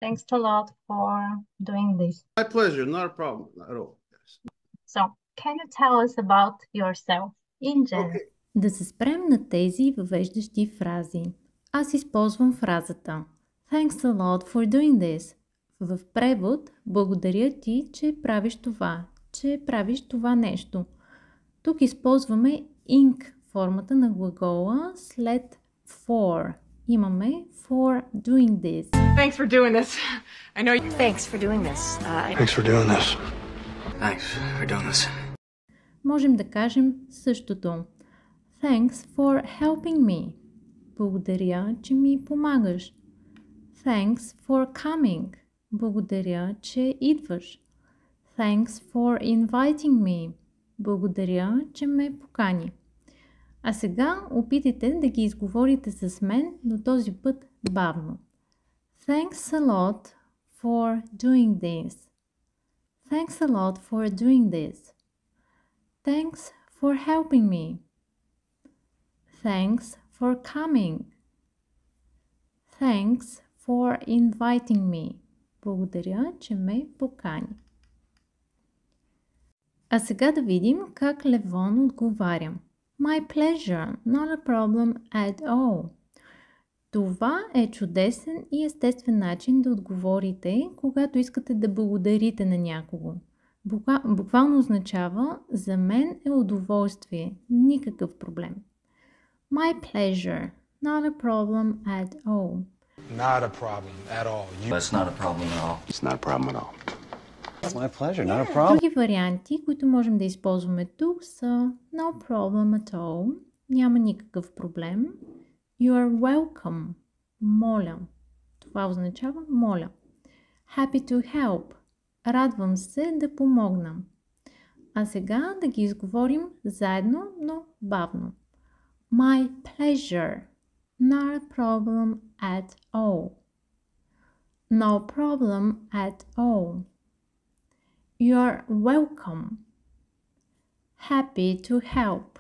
Thanks a lot for doing this. My pleasure, not a problem at all. Yes. So, can you tell us about yourself in general? Okay. Да се спрем на тези въвеждащи фрази. Аз използвам фразата Thanks a lot for doing this. В превод, благодаря ти, че правиш това нещо. Тук използваме ing формата на глагола след for. Имаме for doing this. Thanks for doing this. I know you. Thanks for doing this. Thanks for doing this. Thanks for doing this. Можем да кажем същото. Thanks for helping me. Благодаря, че ми помагаш. Thanks for coming. Благодаря, че идваш. Thanks for inviting me. Благодаря, че ме покани. А сега опитайте да ги изговорите с мен, но този път бавно. Thanks a lot for doing this. Thanks a lot for doing this. Thanks for helping me. Thanks for coming. Thanks for inviting me. Благодаря, че ме покани. А сега да видим как Левон отговаря. My pleasure, not a problem at all. Това е чудесен и естествен начин да отговорите, когато искате да благодарите на някого. Буквално означава за мен е удоволствие, никакъв проблем. My pleasure, not a problem at all. Not a problem at all. It's not a problem at all. It's not a problem at all. It's my pleasure, not a problem. Други варианти, които можем да използваме тук са no problem at all, няма никакъв проблем. You are welcome, моля. Това означава моля. Happy to help, радвам се да помогна. А сега да ги изговорим заедно, но бавно. My pleasure, not a problem at all. No problem at all. You're welcome. Happy to help.